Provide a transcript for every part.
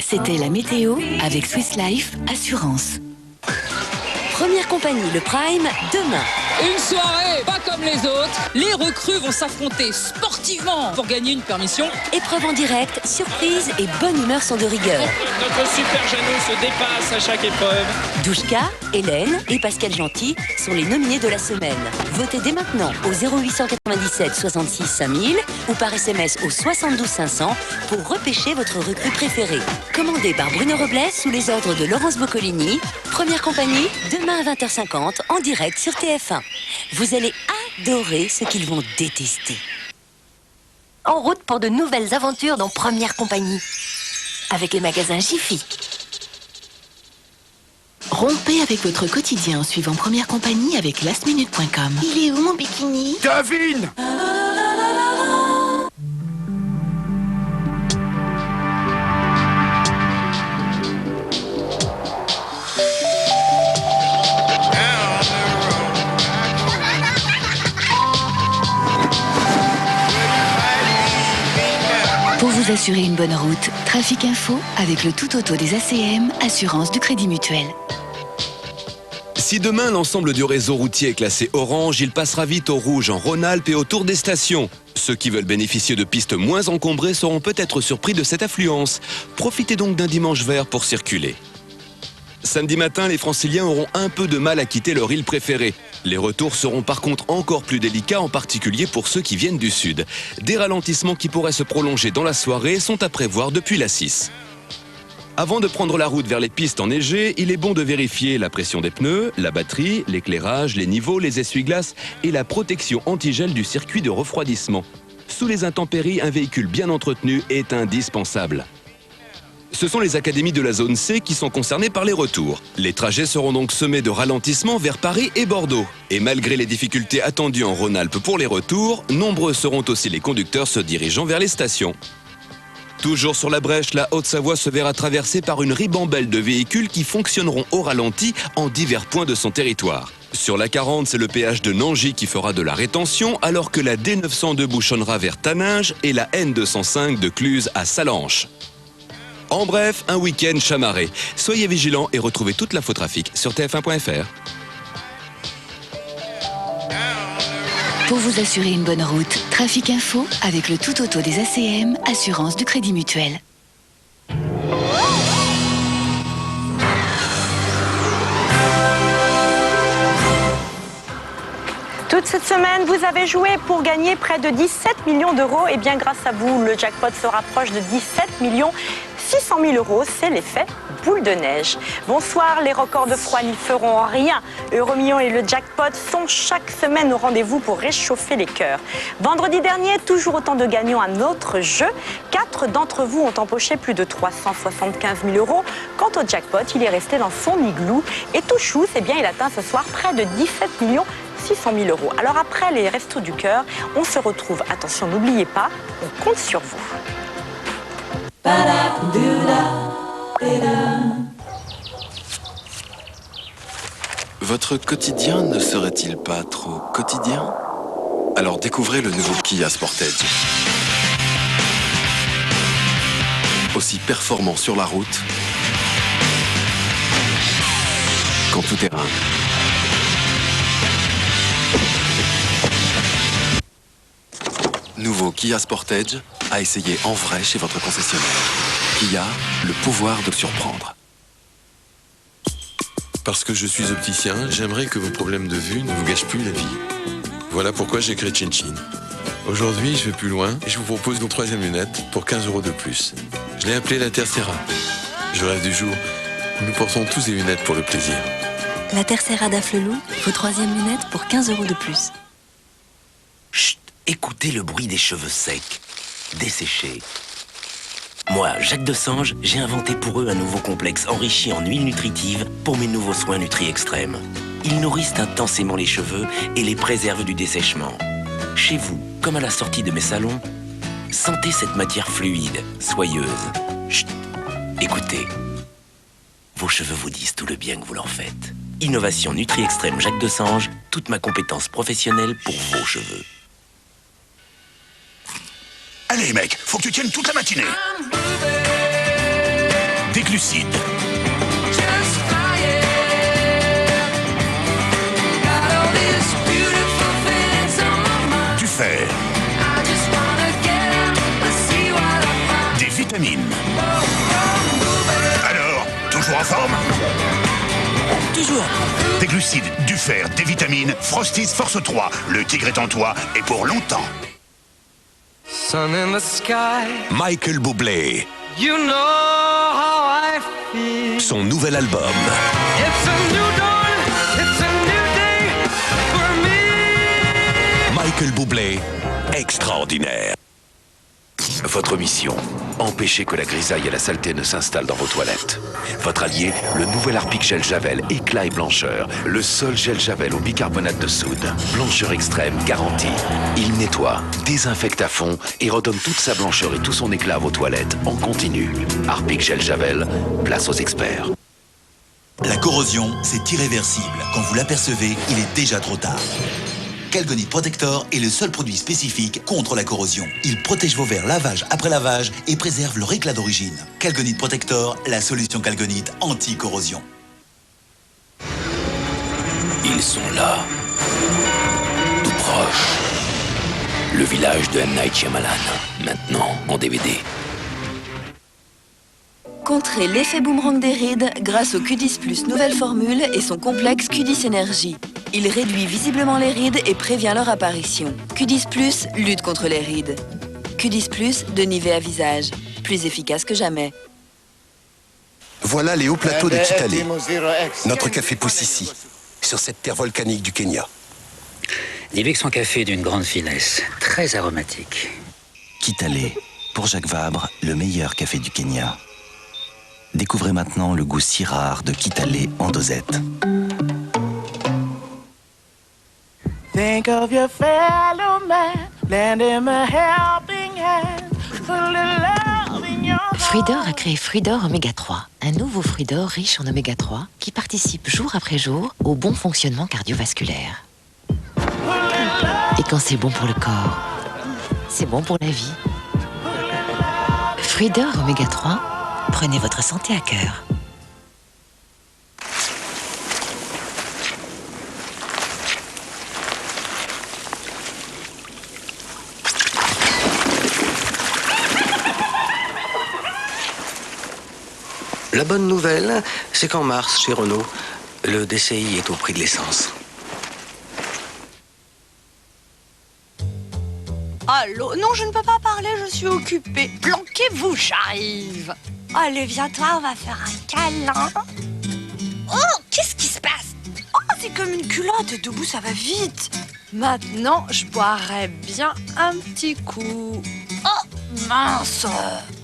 C'était la météo avec Swiss Life Assurance. Première compagnie, le Prime, demain. Une soirée pas comme les autres. Les recrues vont s'affronter sportivement pour gagner une permission. Épreuve en direct, surprise et bonne humeur sont de rigueur. Notre super Jeannot se dépasse à chaque épreuve. Douchka, Hélène et Pascal Gentil sont les nominés de la semaine. Votez dès maintenant au 0897 66 5000 ou par SMS au 72 500 pour repêcher votre recrue préférée. Commandé par Bruno Robles sous les ordres de Laurence Boccolini. Première compagnie, demain à 20h50 en direct sur TF1. Vous allez adorer ce qu'ils vont détester. En route pour de nouvelles aventures dans Première Compagnie. Avec les magasins Jiffy. Rompez avec votre quotidien en suivant Première Compagnie avec lastminute.com. Il est où mon bikini? Devine! Pour vous assurer une bonne route, Trafic Info avec le tout auto des ACM, assurance du Crédit Mutuel. Si demain l'ensemble du réseau routier est classé orange, il passera vite au rouge en Rhône-Alpes et autour des stations. Ceux qui veulent bénéficier de pistes moins encombrées seront peut-être surpris de cette affluence. Profitez donc d'un dimanche vert pour circuler. Samedi matin, les Franciliens auront un peu de mal à quitter leur île préférée. Les retours seront par contre encore plus délicats, en particulier pour ceux qui viennent du sud. Des ralentissements qui pourraient se prolonger dans la soirée sont à prévoir depuis la 6. Avant de prendre la route vers les pistes enneigées, il est bon de vérifier la pression des pneus, la batterie, l'éclairage, les niveaux, les essuie-glaces et la protection antigel du circuit de refroidissement. Sous les intempéries, un véhicule bien entretenu est indispensable. Ce sont les académies de la zone C qui sont concernées par les retours. Les trajets seront donc semés de ralentissements vers Paris et Bordeaux. Et malgré les difficultés attendues en Rhône-Alpes pour les retours, nombreux seront aussi les conducteurs se dirigeant vers les stations. Toujours sur la brèche, la Haute-Savoie se verra traversée par une ribambelle de véhicules qui fonctionneront au ralenti en divers points de son territoire. Sur la 40, c'est le péage de Nangy qui fera de la rétention, alors que la D902 bouchonnera vers Taninges et la N205 de Cluse à Salanches. En bref, un week-end chamarré. Soyez vigilants et retrouvez toute l'info trafic sur tf1.fr. Pour vous assurer une bonne route, Trafic Info avec le tout auto des ACM, assurance du Crédit Mutuel. Toute cette semaine, vous avez joué pour gagner près de 17 millions d'euros. Et bien grâce à vous, le jackpot se rapproche de 17 600 000 euros. C'est l'effet boule de neige. Bonsoir, les records de froid n'y feront rien. Euromillions et le jackpot sont chaque semaine au rendez-vous pour réchauffer les cœurs. Vendredi dernier, toujours autant de gagnants à notre jeu. 4 d'entre vous ont empoché plus de 375 000 euros. Quant au jackpot, il est resté dans son igloo. Et tout chousse, eh bien, il atteint ce soir près de 17 600 000 euros. Alors après les restos du cœur, on se retrouve. Attention, n'oubliez pas, on compte sur vous. Votre quotidien ne serait-il pas trop quotidien? Alors découvrez le nouveau Kia Sportage. Aussi performant sur la route qu'en tout terrain. Nouveau Kia Sportage à essayer en vrai chez votre concessionnaire. Kia, le pouvoir de surprendre. Parce que je suis opticien, j'aimerais que vos problèmes de vue ne vous gâchent plus la vie. Voilà pourquoi j'ai créé Chin-Chin. Aujourd'hui, je vais plus loin et je vous propose une 3e lunette pour 15 euros de plus. Je l'ai appelée la Tercera. Je rêve du jour où nous portons tous des lunettes pour le plaisir. La Tercera d'Afflelou, vos 3e lunettes pour 15 euros de plus. Chut, écoutez le bruit des cheveux secs, desséchés. Moi, Jacques Desange, j'ai inventé pour eux un nouveau complexe enrichi en huile nutritive pour mes nouveaux soins Nutri-Extrême. Ils nourrissent intensément les cheveux et les préservent du dessèchement. Chez vous, comme à la sortie de mes salons, sentez cette matière fluide, soyeuse. Chut, écoutez. Vos cheveux vous disent tout le bien que vous leur faites. Innovation Nutri-Extrême Jacques Desange, toute ma compétence professionnelle pour vos cheveux. Allez mec, faut que tu tiennes toute la matinée. des glucides. Du fer. Des vitamines. Alors, toujours en forme? Toujours. Des glucides, du fer, des vitamines, Frosties Force 3. Le tigre est en toi et pour longtemps. Sun in the sky. Michael Bublé. You know how I feel. Son nouvel album. It's a new dawn, it's a new day for me. Michael Bublé, extraordinaire. Votre mission, empêcher que la grisaille et la saleté ne s'installent dans vos toilettes. Votre allié, le nouvel Harpic Gel Javel, éclat et blancheur. Le seul gel Javel au bicarbonate de soude. Blancheur extrême garantie. Il nettoie, désinfecte à fond et redonne toute sa blancheur et tout son éclat à vos toilettes en continu. Harpic Gel Javel, place aux experts. La corrosion, c'est irréversible. Quand vous l'apercevez, il est déjà trop tard. Calgonite Protector est le seul produit spécifique contre la corrosion. Il protège vos verres lavage après lavage et préserve leur éclat d'origine. Calgonite Protector, la solution Calgonite anti-corrosion. Ils sont là, tout proche. Le village de M. Night Shyamalan, maintenant en DVD. Contrez l'effet boomerang des rides grâce au Q10 Plus nouvelle formule et son complexe Q10 Énergie. Il réduit visiblement les rides et prévient leur apparition. Q10 Plus lutte contre les rides. Q10 Plus de Nivea visage, plus efficace que jamais. Voilà les hauts plateaux de Kitale. Notre café pousse ici, sur cette terre volcanique du Kenya. Nivea en café d'une grande finesse, très aromatique. Kitale, pour Jacques Vabre, le meilleur café du Kenya. Découvrez maintenant le goût si rare de Kitale en dosette. Think of your fellow man, lend him a helping hand, put a little love in your heart. Fruit d'or a créé Fruit d'or Oméga 3, un nouveau fruit d'or riche en Oméga 3 qui participe jour après jour au bon fonctionnement cardiovasculaire. Et quand c'est bon pour le corps, c'est bon pour la vie. Fruit d'or Oméga 3, prenez votre santé à cœur. La bonne nouvelle, c'est qu'en mars, chez Renault, le DCI est au prix de l'essence. Allô? Non, je ne peux pas parler, je suis occupée. Planquez-vous, j'arrive. Allez, viens-toi, on va faire un câlin. Oh, qu'est-ce qui se passe? Oh, c'est comme une culotte, et debout, ça va vite. Maintenant, je boirais bien un petit coup. Oh, mince.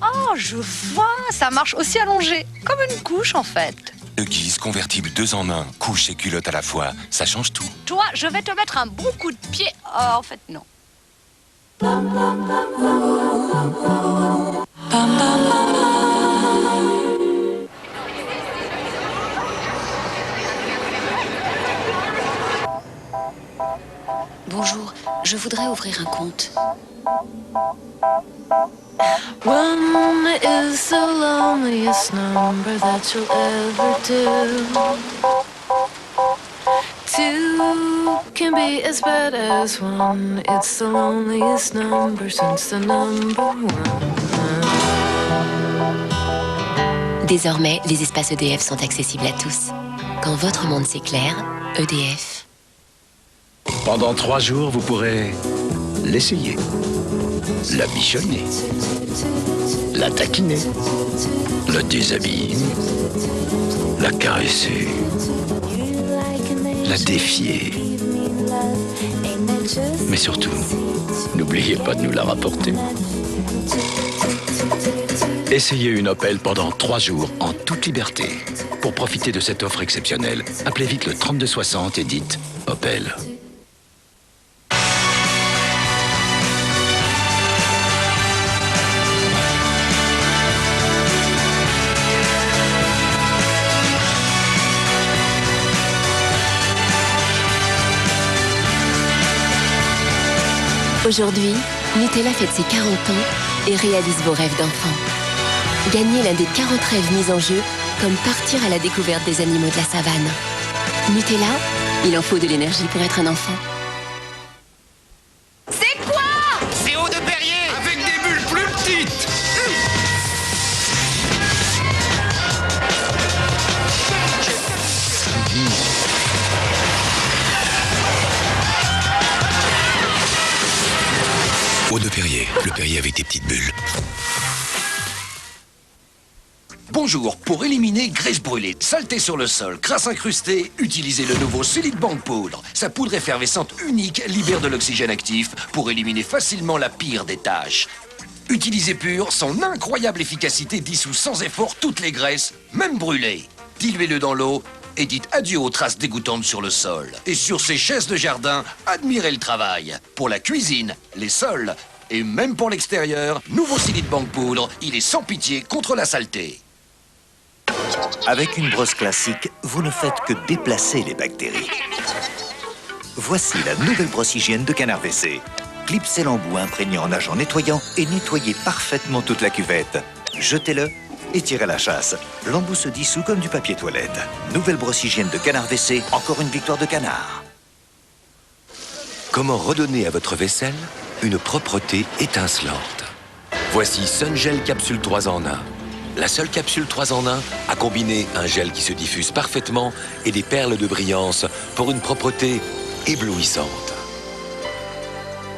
Oh, je vois, ça marche aussi allongé, comme une couche, en fait. Huggies convertible 2 en 1, couche et culotte à la fois, ça change tout. Toi, je vais te mettre un bon coup de pied. En fait, non. Bonjour, je voudrais ouvrir un compte. One is the loneliest number that you'll ever do. Two can be as bad as one. It's the loneliest number since the number one. Désormais, les espaces EDF sont accessibles à tous. Quand votre monde s'éclaire, EDF. Pendant 3 jours, vous pourrez l'essayer, la bichonner, la taquiner, la déshabiller, la caresser, la défier. Mais surtout, n'oubliez pas de nous la rapporter. Essayez une Opel pendant 3 jours en toute liberté. Pour profiter de cette offre exceptionnelle, appelez vite le 3260 et dites Opel. Aujourd'hui, Nutella fête ses 40 ans et réalise vos rêves d'enfant. Gagnez l'un des 40 rêves mis en jeu, comme partir à la découverte des animaux de la savane. Nutella, il en faut de l'énergie pour être un enfant. C'est quoi? C'est eau de Perrier Avec des bulles plus petites. Eau de Perrier, le Perrier avec des petites bulles. Bonjour, pour éliminer graisse brûlée, saleté sur le sol, crasse incrustée, utilisez le nouveau Solid Bank Poudre. Sa poudre effervescente unique libère de l'oxygène actif pour éliminer facilement la pire des tâches. Utilisée pure, son incroyable efficacité dissout sans effort toutes les graisses, même brûlées. Diluez-le dans l'eau et dites adieu aux traces dégoûtantes sur le sol. Et sur ces chaises de jardin, admirez le travail. Pour la cuisine, les sols et même pour l'extérieur, nouveau Solid Bank Poudre, il est sans pitié contre la saleté. Avec une brosse classique, vous ne faites que déplacer les bactéries. Voici la nouvelle brosse hygiène de Canard WC. Clipsez l'embout imprégné en agent nettoyant et nettoyez parfaitement toute la cuvette. Jetez-le et tirez la chasse. L'embout se dissout comme du papier toilette. Nouvelle brosse hygiène de Canard WC, encore une victoire de Canard. Comment redonner à votre vaisselle une propreté étincelante? Voici Sun Gel Capsule 3 en 1. La seule capsule 3 en 1 a combiné un gel qui se diffuse parfaitement et des perles de brillance pour une propreté éblouissante.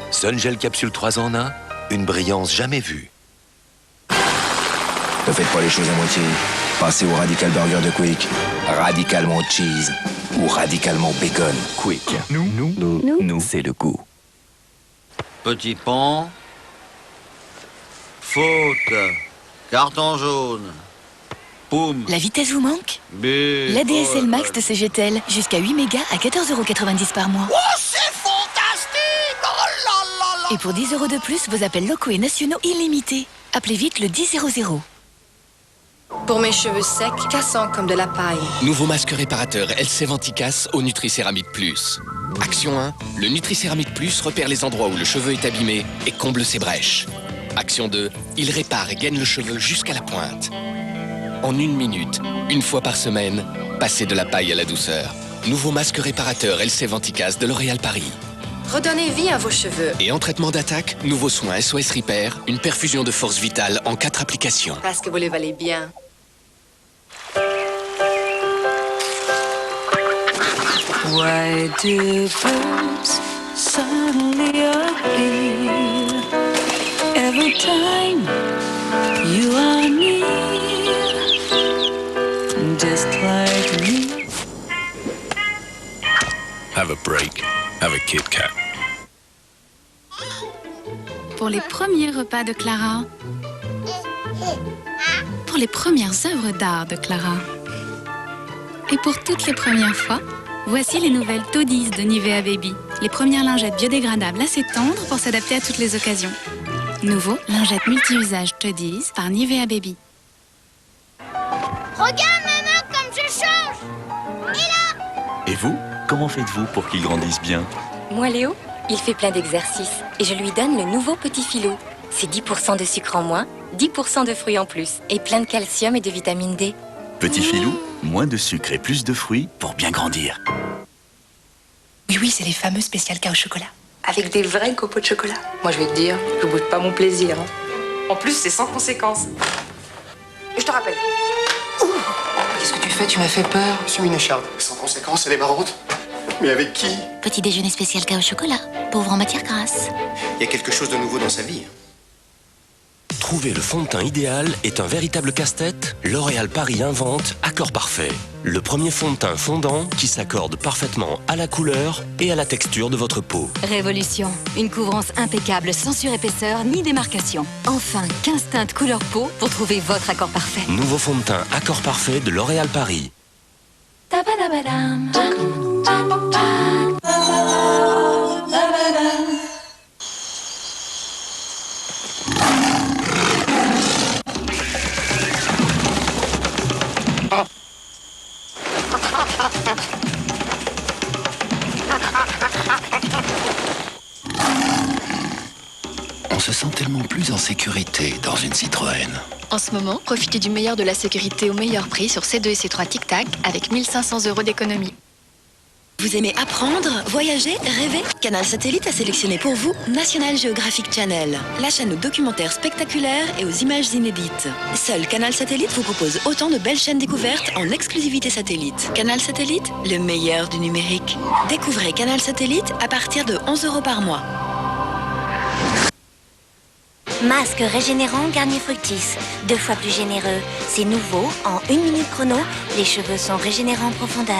Sun Gel Capsule 3 en 1, une brillance jamais vue. Ne faites pas les choses à moitié. Passez au Radical Burger de Quick. Radicalement cheese ou radicalement bacon. Quick. Nous, c'est le goût. Petit pont. Faute. Carton jaune. Poum. La vitesse vous manque? B. L'ADSL Max de CGTEL, jusqu'à 8 mégas à 14,90 € par mois. Oh, c'est fantastique! Oh là là là! Et pour 10 € de plus, vos appels locaux et nationaux illimités. Appelez vite le 1000. Pour mes cheveux secs, cassants comme de la paille. Nouveau masque réparateur LC Venticas au Nutri-Céramique Plus. Action 1, le Nutri-Céramique Plus repère les endroits où le cheveu est abîmé et comble ses brèches. Action 2, il répare et gaine le cheveu jusqu'à la pointe. En 1 minute, une fois par semaine, passez de la paille à la douceur. Nouveau masque réparateur LC Venticas de L'Oréal Paris. Redonnez vie à vos cheveux. Et en traitement d'attaque, nouveau soin SOS Repair, une perfusion de force vitale en 4 applications. Parce que vous les valez bien. Why do birds suddenly appear every time you are near? Just like me. Have a break. Have a Kit Kat. Pour les premiers repas de Clara. Pour les premières œuvres d'art de Clara. Et pour toutes les premières fois, voici les nouvelles Toddies de Nivea Baby. Les premières lingettes biodégradables assez tendres pour s'adapter à toutes les occasions. Nouveau, lingette multi-usage Toddies par Nivea Baby. Regarde, maman, comme je change! Et là! Et vous, comment faites-vous pour qu'il grandisse bien? Moi, Léo, il fait plein d'exercices et je lui donne le nouveau Petit Filou. C'est 10% de sucre en moins, 10% de fruits en plus et plein de calcium et de vitamine D. Petit filou, moins de sucre et plus de fruits pour bien grandir. Oui, c'est les fameux spécial cas au chocolat. Avec des vrais copeaux de chocolat. Moi, je vais te dire, je boude pas mon plaisir. En plus, c'est sans conséquence. Et je te rappelle. Qu'est-ce que tu fais? Tu m'as fait peur. Monsieur Minocharde, sans conséquence, elle est marrante. Mais avec qui? Petit déjeuner spécial cas au chocolat, pauvre en matière grasse. Il y a quelque chose de nouveau dans sa vie. Trouver le fond de teint idéal est un véritable casse-tête. L'Oréal Paris invente Accord Parfait. Le premier fond de teint fondant qui s'accorde parfaitement à la couleur et à la texture de votre peau. Révolution. Une couvrance impeccable sans surépaisseur ni démarcation. Enfin, 15 teintes couleur peau pour trouver votre accord parfait. Nouveau fond de teint Accord Parfait de L'Oréal Paris. On se sent tellement plus en sécurité dans une Citroën. En ce moment, profitez du meilleur de la sécurité au meilleur prix sur C2 et C3 Tic Tac avec 1 500 € d'économie. Vous aimez apprendre, voyager, rêver? Canal Satellite a sélectionné pour vous National Geographic Channel, la chaîne aux documentaires spectaculaires et aux images inédites. Seul Canal Satellite vous propose autant de belles chaînes découvertes en exclusivité satellite. Canal Satellite, le meilleur du numérique. Découvrez Canal Satellite à partir de 11 € par mois. Masque régénérant Garnier Fructis. 2 fois plus généreux. C'est nouveau, en 1 minute chrono, les cheveux sont régénérants en profondeur.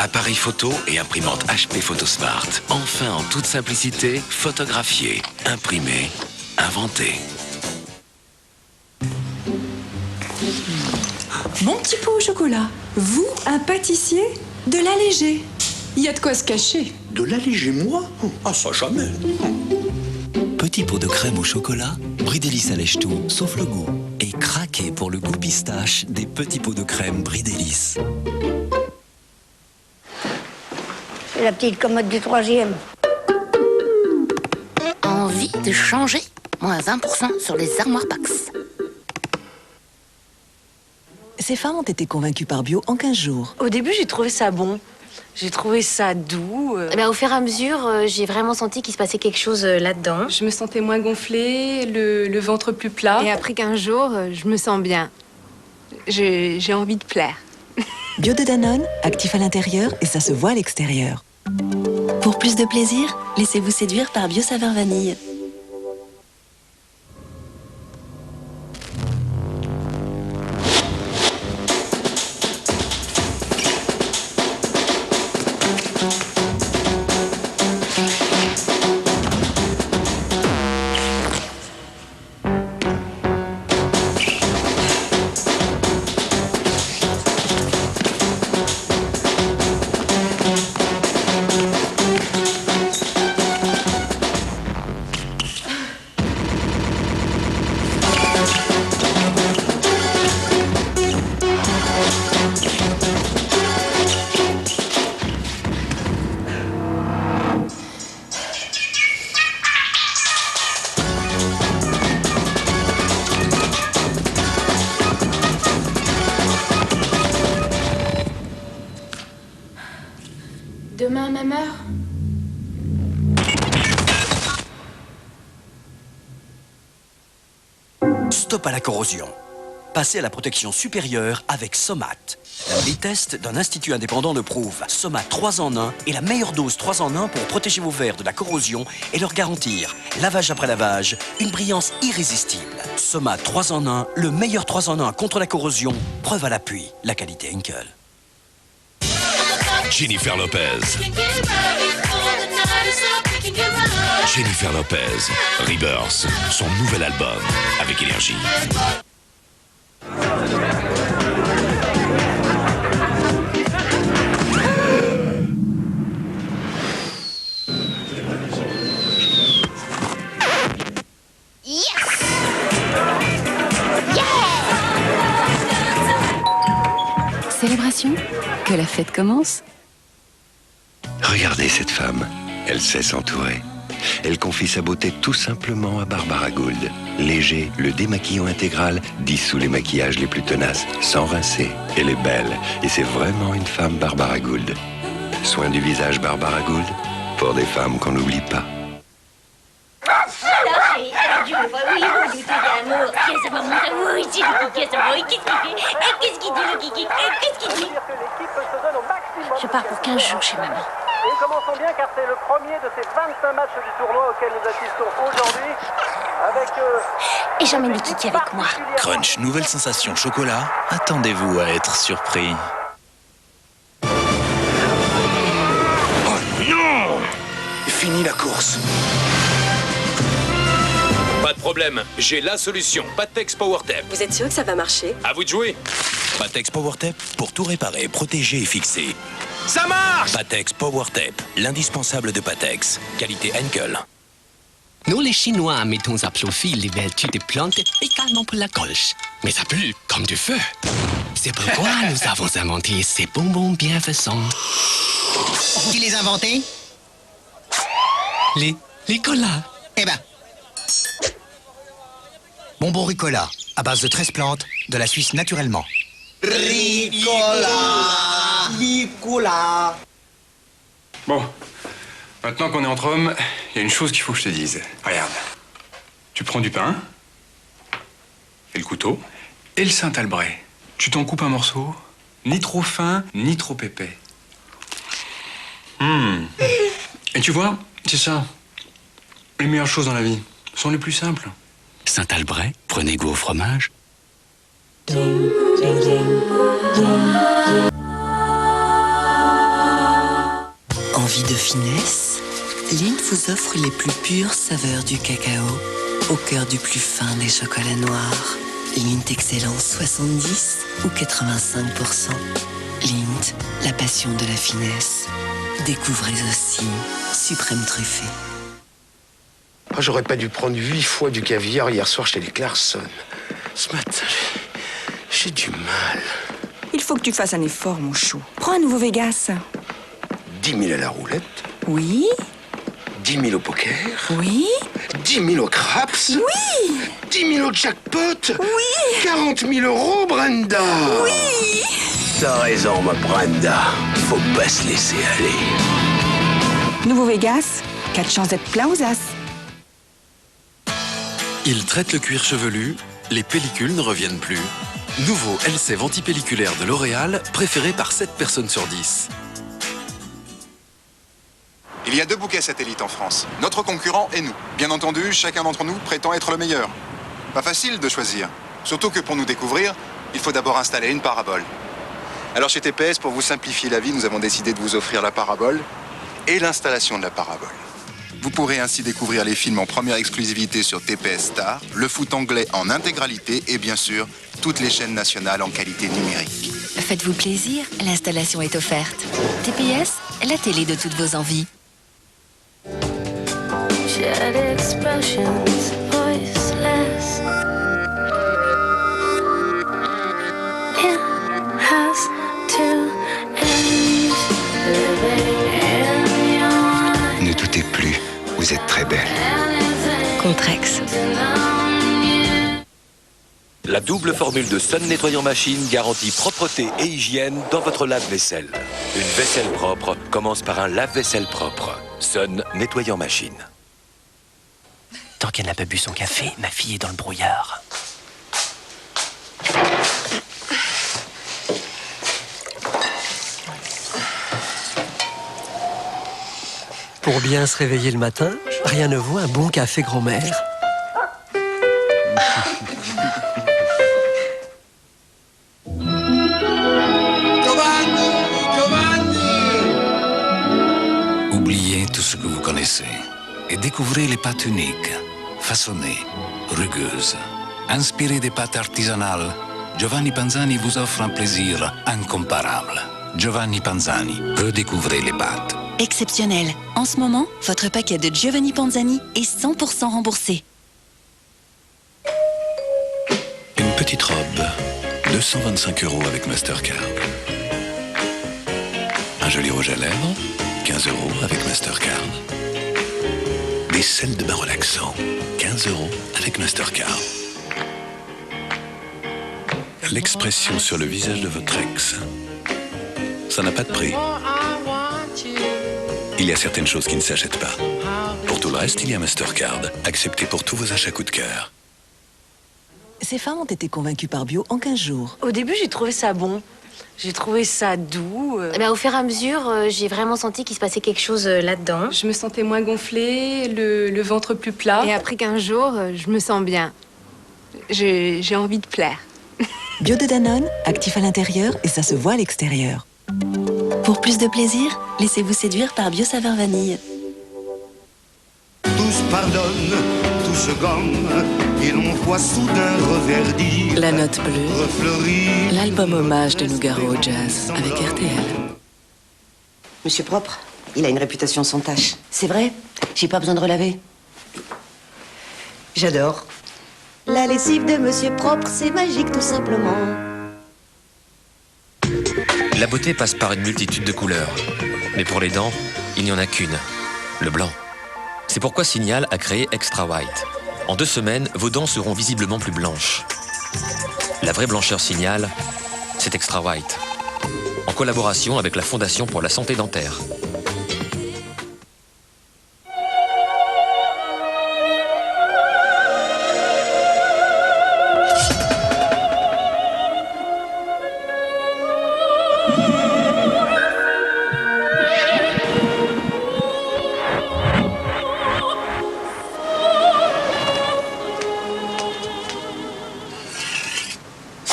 Appareil photo et imprimante HP PhotoSmart. Enfin, en toute simplicité, photographier, imprimer, inventer. Mon petit pot au chocolat. Vous, un pâtissier? De l'allégé. Il y a de quoi se cacher. De l'alléger, moi? Ah, ça jamais. Petit pot de crème au chocolat, Brie Délice allège tout, sauf le goût. Et craquez pour le goût pistache des petits pots de crème Brie Délice. La petite commode du 3e. Envie de changer? Moins 20% sur les armoires Pax. Ces femmes ont été convaincues par Bio en 15 jours. Au début, j'ai trouvé ça bon. J'ai trouvé ça doux. Au fur et à mesure, j'ai vraiment senti qu'il se passait quelque chose là-dedans. Je me sentais moins gonflée, le ventre plus plat. Et après 15 jours, je me sens bien. J'ai envie de plaire. Bio de Danone, actif à l'intérieur et ça se voit à l'extérieur. Pour plus de plaisir, laissez-vous séduire par Bio Saveur Vanille. Demain, même heure? Stop à la corrosion. Passez à la protection supérieure avec Somat. Les tests d'un institut indépendant le prouvent. Somat 3 en 1 est la meilleure dose 3 en 1 pour protéger vos verres de la corrosion et leur garantir, lavage après lavage, une brillance irrésistible. Somat 3 en 1, le meilleur 3 en 1 contre la corrosion. Preuve à l'appui, la qualité Henkel. Jennifer Lopez. Jennifer Lopez, Rebirth, son nouvel album avec énergie. Célébration? Que la fête commence? Regardez cette femme, elle sait s'entourer. Elle confie sa beauté tout simplement à Barbara Gould. Léger, le démaquillant intégral dissout les maquillages les plus tenaces, sans rincer. Elle est belle, et c'est vraiment une femme Barbara Gould. Soin du visage Barbara Gould, pour des femmes qu'on n'oublie pas. Je pars pour 15 jours chez maman. Et commençons bien car c'est le premier de ces 25 matchs du tournoi auquel nous assistons aujourd'hui. Avec... Et j'emmène les kikis avec moi. Crunch, nouvelle sensation chocolat. Attendez-vous à être surpris. Oh non! Fini la course. Pas de problème, j'ai la solution. Patex PowerTap. Vous êtes sûr que ça va marcher? À vous de jouer. Patex PowerTape pour tout réparer, protéger et fixer. Ça marche! Patex PowerTape, l'indispensable de Patex. Qualité Henkel. Nous, les Chinois, mettons à profit les vertus des plantes également pour la colche. Mais ça pue comme du feu. C'est pourquoi nous avons inventé ces bonbons bienfaisants. Qui les a inventés? Les colas. Eh ben. Bonbons Ricola, à base de 13 plantes, de la Suisse naturellement. Ricola. Bon, maintenant qu'on est entre hommes, il y a une chose qu'il faut que je te dise. Regarde, tu prends du pain, et le couteau, et le Saint-Albret. Tu t'en coupes un morceau, ni trop fin, ni trop épais. Et tu vois, c'est ça. Les meilleures choses dans la vie sont les plus simples. Saint-Albret, prenez goût au fromage. Envie de finesse? Lindt vous offre les plus pures saveurs du cacao, au cœur du plus fin des chocolats noirs. Lindt Excellence 70 ou 85%. Lindt, la passion de la finesse. Découvrez aussi Suprême Truffé. Oh, j'aurais pas dû prendre 8 fois du caviar hier soir chez les Clarkson. Ce matin, j'ai du mal. Il faut que tu fasses un effort, mon chou. Prends un nouveau Vegas. 10 000 à la roulette. Oui. 10 000 au poker. Oui. 10 000 au craps. Oui. 10 000 au jackpot. Oui. 40 000 euros, Brenda. Oui. T'as raison, ma Brenda. Faut pas se laisser aller. Nouveau Vegas, 4 chances d'être plein aux as. Il traite le cuir chevelu, les pellicules ne reviennent plus. Nouveau Elseve antipelliculaire de L'Oréal, préféré par 7 personnes sur 10. Il y a 2 bouquets satellites en France. Notre concurrent et nous. Bien entendu, chacun d'entre nous prétend être le meilleur. Pas facile de choisir. Surtout que pour nous découvrir, il faut d'abord installer une parabole. Alors chez TPS, pour vous simplifier la vie, nous avons décidé de vous offrir la parabole et l'installation de la parabole. Vous pourrez ainsi découvrir les films en première exclusivité sur TPS Star, le foot anglais en intégralité et bien sûr, toutes les chaînes nationales en qualité numérique. Faites-vous plaisir, l'installation est offerte. TPS, la télé de toutes vos envies. Ne doutez plus, vous êtes très belle. Contrex. La double formule de Sun Nettoyant Machine garantit propreté et hygiène dans votre lave-vaisselle. Une vaisselle propre commence par un lave-vaisselle propre. Sun Nettoyant Machine. Tant qu'elle n'a pas bu son café, ma fille est dans le brouillard. Pour bien se réveiller le matin, rien ne vaut un bon café grand-mère. Oubliez tout ce que vous connaissez et découvrez les pâtes uniques, façonnées, rugueuses. Inspirées des pâtes artisanales, Giovanni Panzani vous offre un plaisir incomparable. Giovanni Panzani, redécouvrez les pâtes. Exceptionnel. En ce moment, votre paquet de Giovanni Panzani est 100% remboursé. Une petite robe, 225 € avec Mastercard. Un joli rouge à lèvres, 15 € avec Mastercard. Des sels de bain relaxants, 15 € avec Mastercard. L'expression sur le visage de votre ex, ça n'a pas de prix. Il y a certaines choses qui ne s'achètent pas. Pour tout le reste, il y a Mastercard, accepté pour tous vos achats coup de cœur. Ces femmes ont été convaincues par Bio en 15 jours. Au début, j'ai trouvé ça bon. J'ai trouvé ça doux. Au fur et à mesure, j'ai vraiment senti qu'il se passait quelque chose là-dedans. Je me sentais moins gonflée, le ventre plus plat. Et après 15 jours, je me sens bien. J'ai envie de plaire. Bio de Danone, actif à l'intérieur et ça se voit à l'extérieur. Pour plus de plaisir, laissez-vous séduire par Bio Saveur Vanille. Tous pardonnent, tous se gomment, et l'on voit soudain reverdir. La Note Bleue, refleurir. l'album hommage de Nougaro au jazz avec RTL. Monsieur Propre, il a une réputation sans tache. C'est vrai, j'ai pas besoin de relaver. J'adore. La lessive de Monsieur Propre, c'est magique tout simplement. La beauté passe par une multitude de couleurs. Mais pour les dents, il n'y en a qu'une, le blanc. C'est pourquoi Signal a créé Extra White. En 2 semaines, vos dents seront visiblement plus blanches. La vraie blancheur Signal, c'est Extra White. En collaboration avec la Fondation pour la santé dentaire.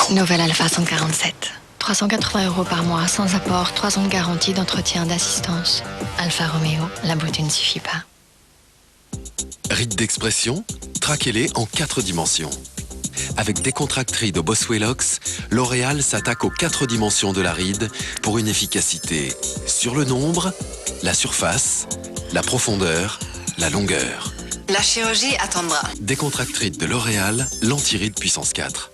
Nouvelle Alpha 147. 380 € par mois, sans apport, 3 ans de garantie d'entretien d'assistance. Alfa Romeo, la beauté ne suffit pas. Rides d'expression, traquez-les en 4 dimensions. Avec Décontracte Ride au Boswellox, L'Oréal s'attaque aux 4 dimensions de la ride pour une efficacité sur le nombre, la surface, la profondeur, la longueur. La chirurgie attendra. Décontracte Ride de L'Oréal, l'anti-ride puissance 4.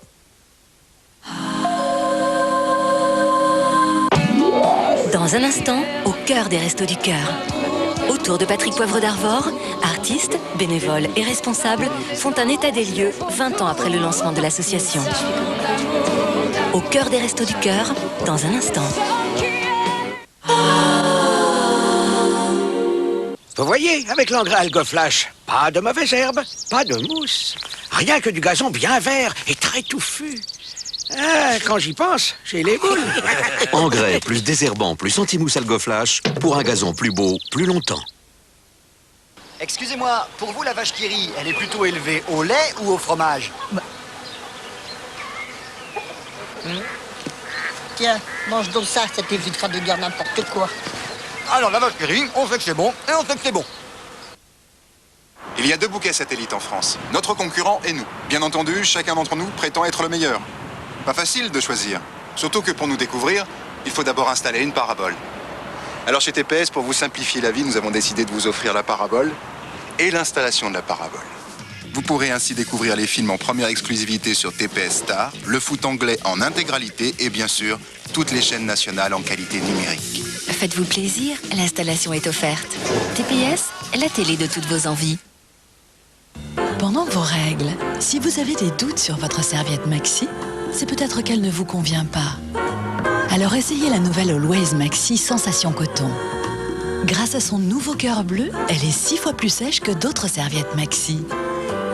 Dans un instant, au cœur des Restos du Cœur. Autour de Patrick Poivre d'Arvor, artistes, bénévoles et responsables font un état des lieux 20 ans après le lancement de l'association. Au cœur des Restos du Cœur, dans un instant. Vous voyez, avec l'engrais Algoflash, pas de mauvaises herbes, pas de mousse. Rien que du gazon bien vert et très touffu. Ah, quand j'y pense, j'ai les boules. Engrais plus désherbant plus anti-mousse Algoflash pour un gazon plus beau, plus longtemps. Excusez-moi, pour vous la vache qui rit, elle est plutôt élevée au lait ou au fromage? Tiens, mange donc ça t'évitera de dire n'importe quoi. Alors la vache qui rit, on sait que c'est bon et on sait que c'est bon. Il y a 2 bouquets satellites en France. Notre concurrent et nous. Bien entendu, chacun d'entre nous prétend être le meilleur. Pas facile de choisir. Surtout que pour nous découvrir, il faut d'abord installer une parabole. Alors chez TPS, pour vous simplifier la vie, nous avons décidé de vous offrir la parabole et l'installation de la parabole. Vous pourrez ainsi découvrir les films en première exclusivité sur TPS Star, le foot anglais en intégralité et bien sûr, toutes les chaînes nationales en qualité numérique. Faites-vous plaisir, l'installation est offerte. TPS, la télé de toutes vos envies. Pendant vos règles, si vous avez des doutes sur votre serviette Maxi, c'est peut-être qu'elle ne vous convient pas. Alors essayez la nouvelle Always Maxi Sensation Coton. Grâce à son nouveau cœur bleu, elle est 6 fois plus sèche que d'autres serviettes Maxi.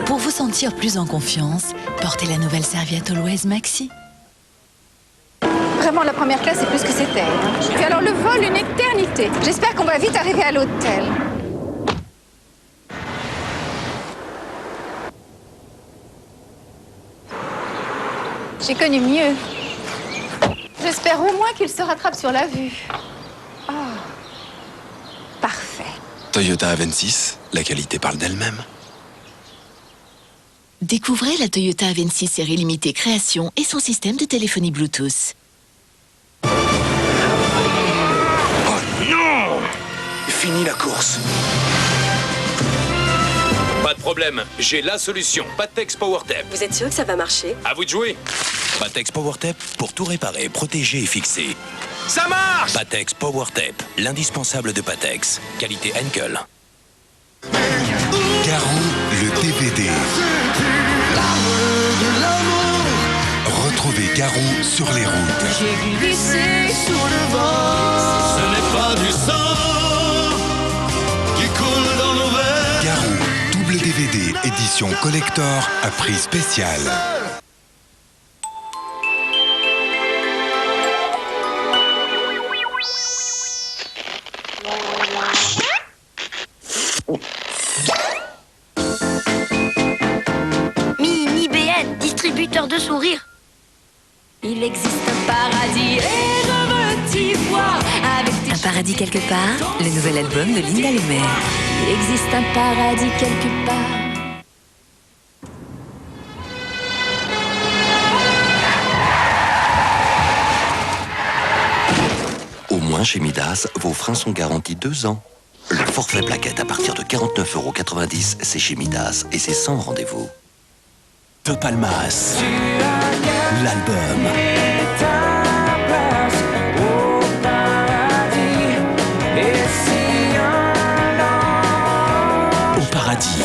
Pour vous sentir plus en confiance, portez la nouvelle serviette Always Maxi. Vraiment, la première classe, c'est plus que c'était. Puis alors, le vol, une éternité. J'espère qu'on va vite arriver à l'hôtel. J'ai connu mieux. J'espère au moins qu'il se rattrape sur la vue. Oh. Parfait. Toyota Avensis, la qualité parle d'elle-même. Découvrez la Toyota Avensis série limitée création et son système de téléphonie Bluetooth. Oh non! Fini la course. Pas de problème, j'ai la solution. Patex PowerTap. Vous êtes sûr que ça va marcher? À vous de jouer. Patex PowerTap pour tout réparer, protéger et fixer. Ça marche! Patex PowerTap, l'indispensable de Patex. Qualité Henkel. Garou, le DVD. Retrouvez Garou sur les routes. J'ai glissé sur le vent. Ce n'est pas du sang qui coule dans nos veines. Garou, double DVD, édition collector à prix spécial. Mini BN, distributeur de sourires. Il existe un paradis et je veux t'y voir avec tes... Un paradis quelque part, le nouvel album de Linda Lemay. Il existe un paradis quelque part. frein chez Midas, vos freins sont garantis 2 ans. Le forfait plaquette à partir de 49,90 €, c'est chez Midas et c'est sans rendez-vous. De Palmas, l'album. Au paradis.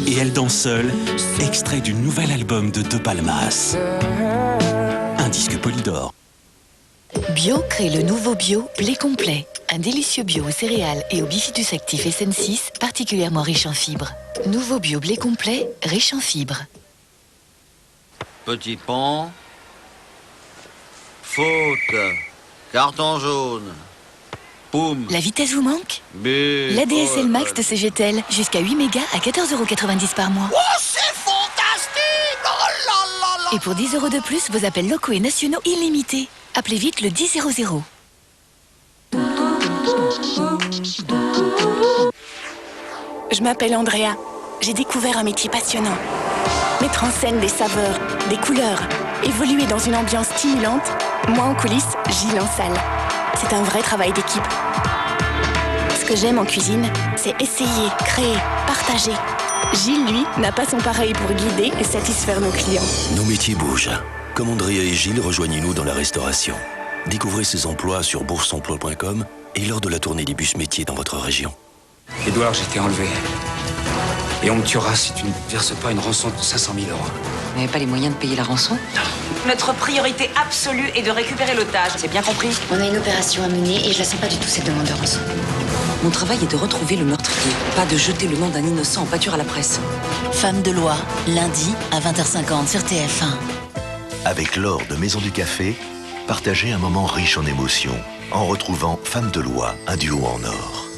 Et elle danse seule, extrait du nouvel album de Palmas. Un disque Polydor. Bio crée le nouveau bio blé complet. Un délicieux bio aux céréales et au bifidus actif SN6, particulièrement riche en fibres. Nouveau bio blé complet, riche en fibres. Petit pont. Faute. Carton jaune. Poum. La vitesse vous manque? B. L'ADSL Max de CGTEL, jusqu'à 8 mégas à 14,90 € par mois. Oh, c'est fantastique! Oh là là là! Et pour 10 € de plus, vos appels locaux et nationaux illimités. Appelez vite le 10 00. Je m'appelle Andrea. J'ai découvert un métier passionnant. Mettre en scène des saveurs, des couleurs, évoluer dans une ambiance stimulante. Moi en coulisses, Gilles en salle. C'est un vrai travail d'équipe. Ce que j'aime en cuisine, c'est essayer, créer, partager. Gilles, lui, n'a pas son pareil pour guider et satisfaire nos clients. Nos métiers bougent. Comme Andrea et Gilles, rejoignez-nous dans la restauration. Découvrez ces emplois sur boursemploi.com et lors de la tournée des bus métiers dans votre région. Édouard, j'ai été enlevé. Et on me tuera si tu ne verses pas une rançon de 500 000 €. Vous n'avez pas les moyens de payer la rançon? Notre priorité absolue est de récupérer l'otage, c'est bien compris? On a une opération à mener et je la sens pas du tout cette demande de rançon. Mon travail est de retrouver le meurtrier, pas de jeter le nom d'un innocent en pâture à la presse. Femme de loi, lundi à 20h50 sur TF1. Avec Laure de Maison du Café, partagez un moment riche en émotions en retrouvant Femme de loi, un duo en or.